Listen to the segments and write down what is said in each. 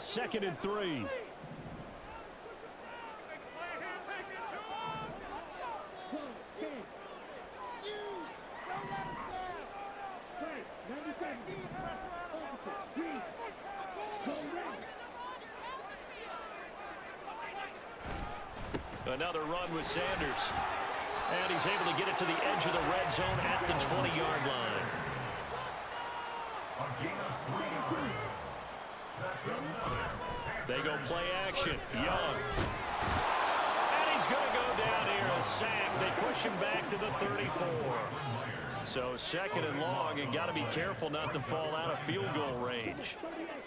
2nd and 3. Another run with Sanders. And he's able to get it to the edge of the red zone at the 20-yard line. They go play action. Young. And he's going to go down here. A sack. They push him back to the 34. So 2nd and long, and got to be careful not to fall out of field goal range.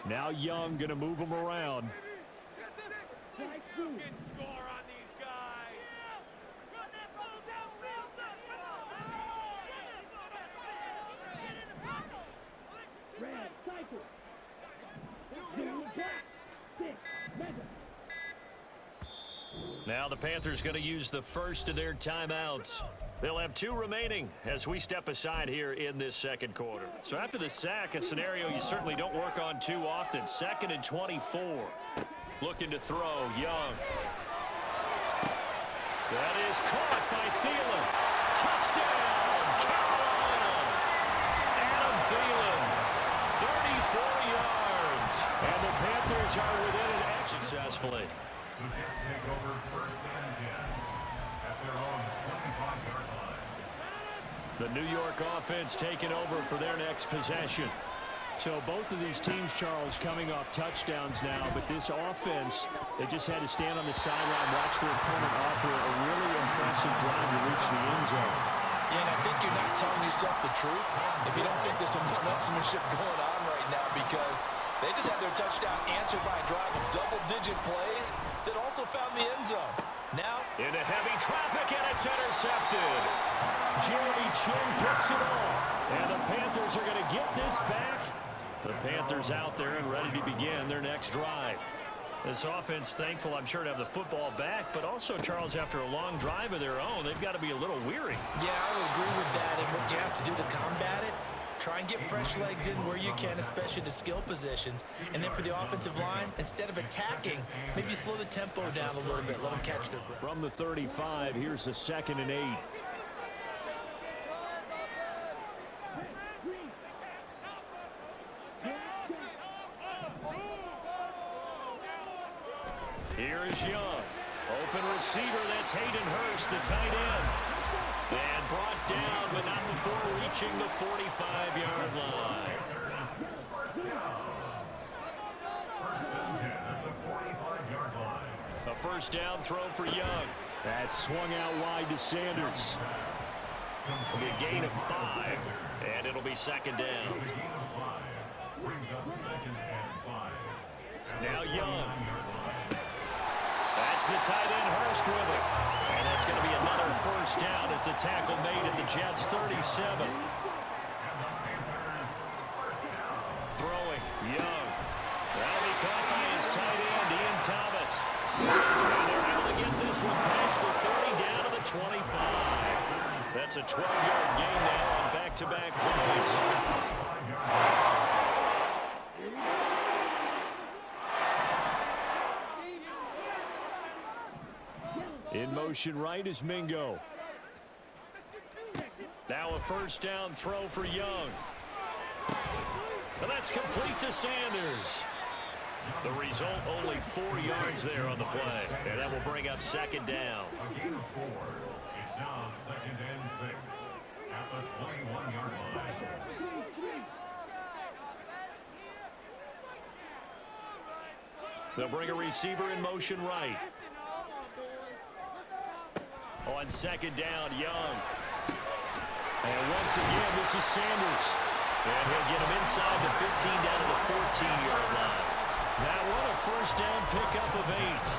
Now Young going to move him around. Now the Panthers going to use the first of their timeouts. They'll have 2 remaining as we step aside here in this 2nd quarter. So after the sack, a scenario you certainly don't work on too often. 2nd and 24. Looking to throw. Young. That is caught by Thielen. Touchdown, Carolina. Adam Thielen, 34 yards. And the Panthers are within an edge successfully. The Jets take over 1st and 10 at their own 25-yard line. The New York offense taking over for their next possession. So both of these teams, Charles, coming off touchdowns now, but this offense, they just had to stand on the sideline, watch their opponent offer a really impressive drive to reach the end zone. Yeah, and I think you're not telling yourself the truth if you don't think there's some one-upsmanship going on right now, because they just had their touchdown answered by a drive of double-digit plays that also found the end zone. Now, into heavy traffic, and it's intercepted. Jeremy Chin picks it off, and the Panthers are going to get this back. The Panthers out there and ready to begin their next drive. This offense, thankful, I'm sure, to have the football back, but also, Charles, after a long drive of their own, they've got to be a little weary. Yeah, I would agree with that, and what you have to do to combat it, try and get fresh legs in where you can, especially to skill positions. And then for the offensive line, instead of attacking, maybe slow the tempo down a little bit, let them catch their breath. From the 35, here's a 2nd and 8. Here is Young. Open receiver, that's Hayden Hurst, the tight end. And brought down, but not before reaching the 45-yard line. A 1st down throw for Young. That's swung out wide to Sanders. It'll be a gain of 5, and it'll be 2nd down. Now Young. That's the tight end, Hurst with it. And that's going to be another 1st down as the tackle made at the Jets' 37. Throwing, Young. That'll be caught by his tight end, Ian Thomas. And they're able to get this one past the 30 down to the 25. That's a 12-yard gain now on back-to-back plays. In motion right is Mingo. Now a 1st down throw for Young. And that's complete to Sanders. The result, only 4 yards there on the play. And that will bring up 2nd down. A gain of 4. It's now 2nd and 6 at the 21-yard line. They'll bring a receiver in motion right. On 2nd down, Young. And once again, this is Sanders. And he'll get him inside the 15 down to the 14-yard line. That one a 1st down pickup of 8.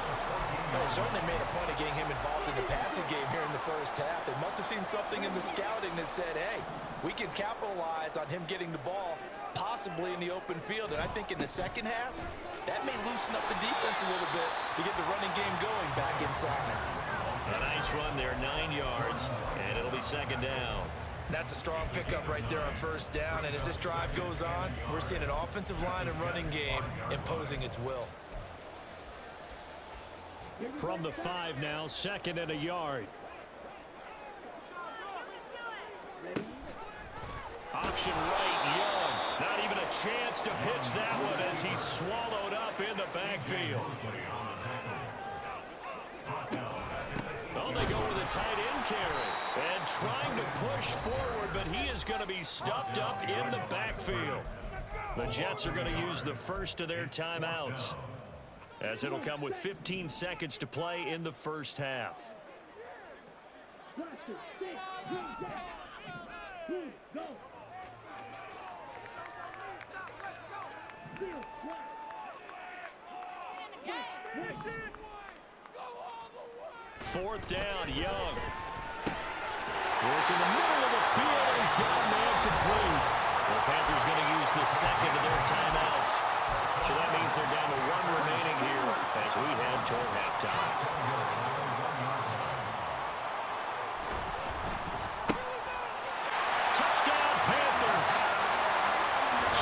They certainly made a point of getting him involved in the passing game here in the 1st half. They must have seen something in the scouting that said, hey, we can capitalize on him getting the ball, possibly in the open field. And I think in the 2nd half, that may loosen up the defense a little bit to get the running game going back inside. A nice run there, 9 yards, and it'll be 2nd down. That's a strong pickup right there on first down, and as this drive goes on, we're seeing an offensive line and running game imposing its will. From the 5 now, 2nd and a yard. Option right, Young. Not even a chance to pitch that one as he's swallowed up in the backfield. Oh, they go with a tight end carry. And trying to push forward, but he is going to be stuffed up in the backfield. The Jets are going to use the first of their timeouts, as it'll come with 15 seconds to play in the first half. Fourth down, Young. Work in the middle of the field, and he's got a man complete. The Panthers going to use the second of their timeouts. So that means they're down to 1 remaining here as we head toward halftime. Touchdown, Panthers.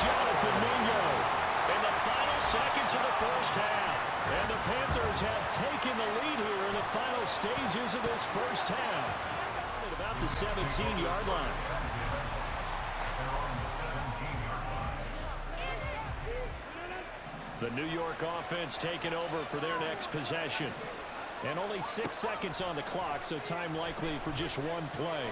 Jonathan Mingo in the final seconds of the first half. And the Panthers have taken the lead here in the final stages of this first half. At about the 17-yard line. The New York offense taking over for their next possession. And only 6 seconds on the clock, so time likely for just one play.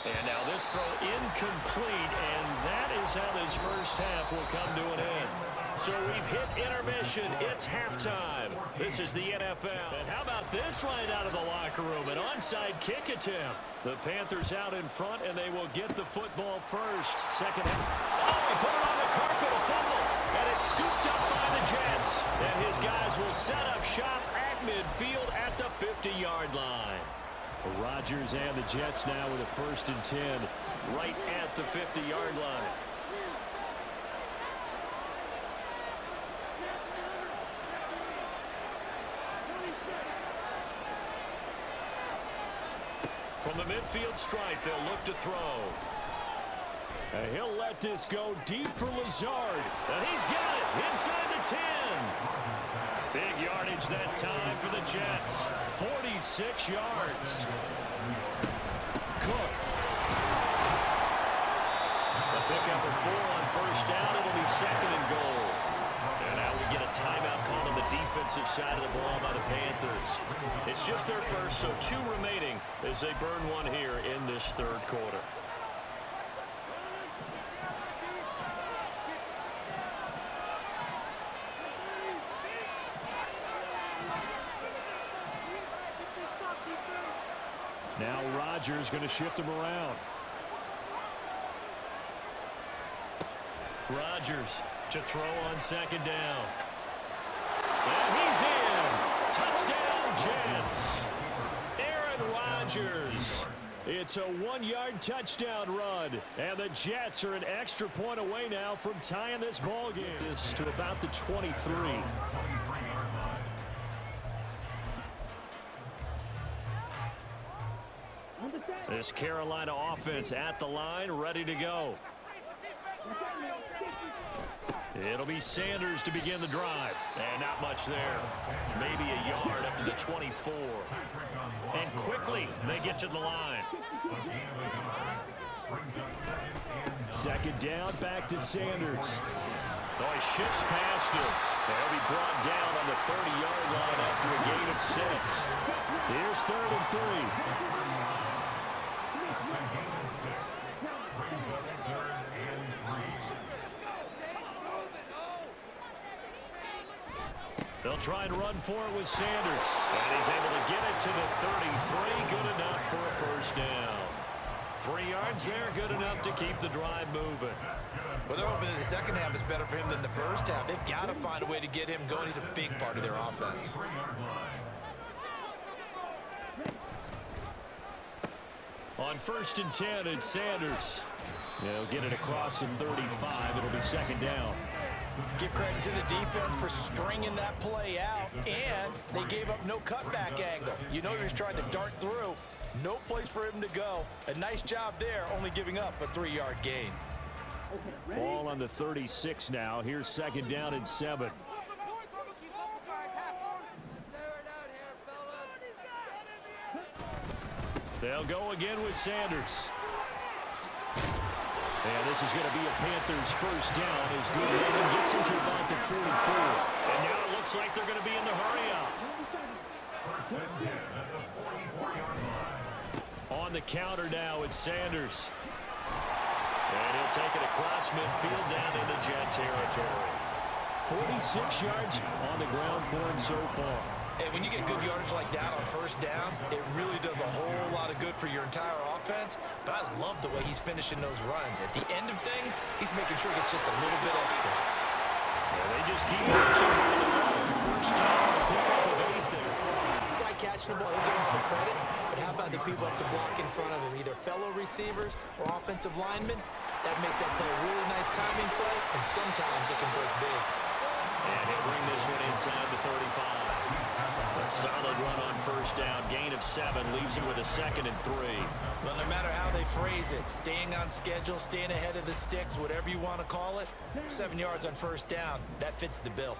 And now this throw incomplete, and that is how this first half will come to an end. So we've hit intermission. It's halftime. This is the NFL. And how about this right out of the locker room? An onside kick attempt. The Panthers out in front, and they will get the football first. Second half. Oh, he put it on the carpet, a fumble. And it's scooped up by the Jets. And his guys will set up shop at midfield at the 50-yard line. Rodgers and the Jets now with a 1st and 10 right at the 50-yard line. From the midfield stripe, they'll look to throw. And he'll let this go deep for Lazard. And he's got it inside the 10. Big yardage that time for the Jets. 46 yards. Cook. The pickup of 4 on first down. It'll be 2nd and goal. And now we get a timeout call on the defensive side of the ball by the Panthers. It's just their first, so 2 remaining as they burn one here in this 3rd quarter. Now Rodgers going to shift him around. Rodgers to throw on 2nd down. And he's in. Touchdown, Jets. Aaron Rodgers. It's a 1-yard touchdown run. And the Jets are an extra point away now from tying this ball game. This to about the 23. This Carolina offense at the line, ready to go. It'll be Sanders to begin the drive. And not much there. Maybe a yard up to the 24. And quickly, they get to the line. 2nd down, back to Sanders. Oh, he shifts past him. He'll be brought down on the 30-yard line after a gain of 6. Here's 3rd and 3. They'll try and run for it with Sanders. And he's able to get it to the 33. Good enough for a 1st down. 3 yards there, good enough to keep the drive moving. Well, they're hoping that the second half is better for him than the first half. They've got to find a way to get him going. He's a big part of their offense. On 1st and 10, it's Sanders. They'll get it across the 35. It'll be 2nd down. Give credit to the defense for stringing that play out, and they gave up no cutback angle. You know, he was trying to dart through. No place for him to go. A nice job there, only giving up a 3-yard gain. Ball on the 36 now. Here's second down and 7. They'll go again with Sanders. And this is going to be a Panthers first down as good running gets him to about the 44. And now it looks like they're going to be in the hurry up. First and 10 at the 44-yard line. On the counter now, it's Sanders. And he'll take it across midfield down into Jet territory. 46 yards on the ground for him so far. And when you get good yardage like that on first down, it really does a whole lot of good for your entire offense. But I love the way he's finishing those runs. At the end of things, he's making sure he gets just a little bit extra. Yeah, they just keep marching on the ball. First down, the pickup of 8 there. The guy catching the ball, he'll give him the credit. But how about the people have to block in front of him, either fellow receivers or offensive linemen? That makes that play a really nice timing play, and sometimes it can break big. And he'll bring this one inside the 35. A solid run on first down. Gain of 7 leaves him with a 2nd and 3. Well, no matter how they phrase it, staying on schedule, staying ahead of the sticks, whatever you want to call it, 7 yards on first down, that fits the bill.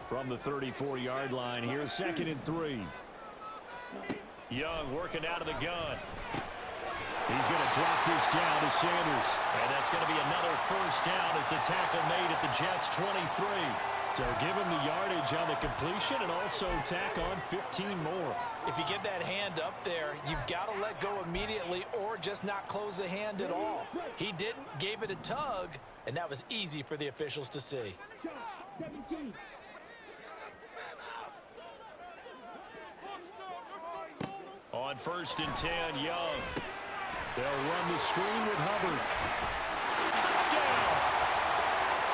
From the 34-yard line, here's 2nd and 3. Young working out of the gun. He's going to drop this down to Sanders. And that's going to be another first down as the tackle made at the Jets' 23. So give him the yardage on the completion and also tack on 15 more. If you get that hand up there, you've got to let go immediately or just not close the hand at all. He didn't, gave it a tug, and that was easy for the officials to see. On 1st and 10, Young. They'll run the screen with Hubbard. Touchdown!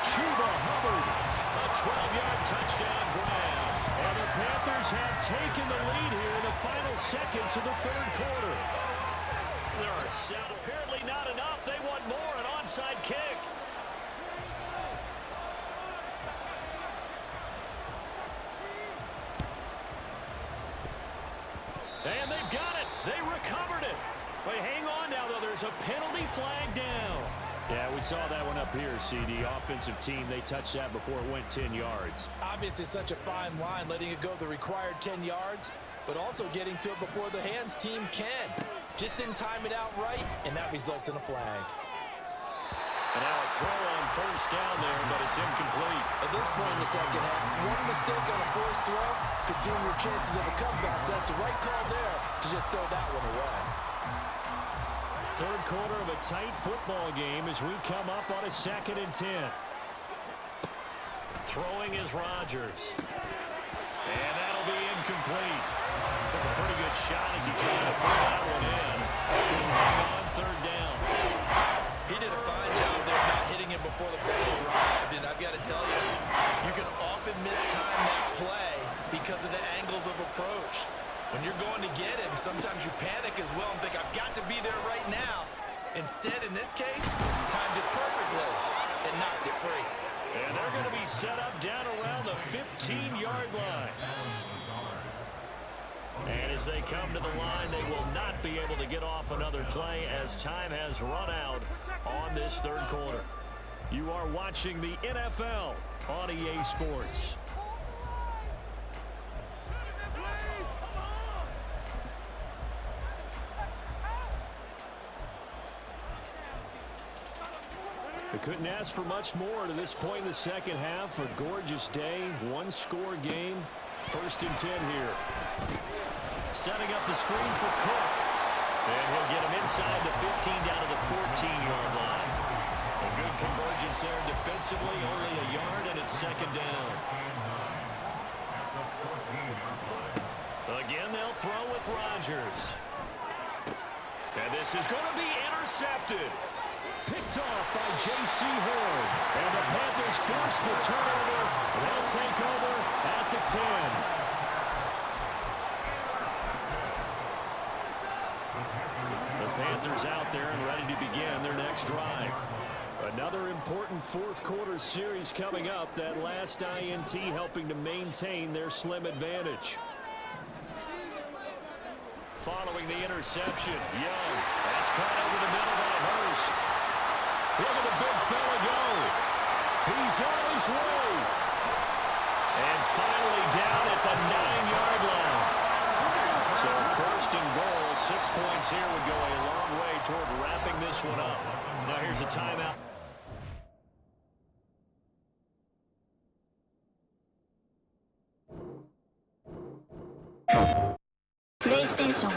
Chuba Hubbard. A 12-yard touchdown grab. And the Panthers have taken the lead here in the final seconds of the 3rd quarter. There are 7. Apparently not enough. They want more. An onside kick. And they've got it. They recovered it. Wait, hang on now, though. There's a penalty flag down. Yeah, we saw that one up here, CD. Offensive team, they touched that before it went 10 yards. Obviously such a fine line, letting it go the required 10 yards, but also getting to it before the hands team can. Just didn't time it out right, and that results in a flag. And now a throw on first down there, but it's incomplete. At this point in the second half, one mistake on a forced throw could doom your chances of a comeback, so that's the right call there to just throw that one away. 3rd quarter of a tight football game as we come up on a 2nd and 10. Throwing is Rodgers. And that'll be incomplete. Took a pretty good shot as he tried to put that one in. On 3rd down. He did a fine job there not hitting him before the ball arrived, and I've got to tell you, you can often mistime that play because of the angles of approach. When you're going to get him, sometimes you panic as well and think, I've got to be there right now. Instead, in this case, timed it perfectly and knocked it free. And they're going to be set up down around the 15-yard line. And as they come to the line, they will not be able to get off another play as time has run out on this 3rd quarter. You are watching the NFL on EA Sports. They couldn't ask for much more to this point in the second half. A gorgeous day, 1-score game. 1st and 10 here. Setting up the screen for Cook. And he'll get him inside the 15 down to the 14-yard line. A good convergence there defensively, only a yard, and it's 2nd down. Again, they'll throw with Rodgers. And this is going to be intercepted. Picked off by J.C. Horn. And the Panthers force the turnover. They'll take over at the 10. The Panthers out there and ready to begin their next drive. Another important 4th quarter series coming up. That last INT helping to maintain their slim advantage. following the interception. Young, that's caught over the middle by Hurst. Look at the big fella go. He's on his way. And finally down at the 9-yard line. So first and goal, 6 points here would go a long way toward wrapping this one up. Now here's a timeout. PlayStation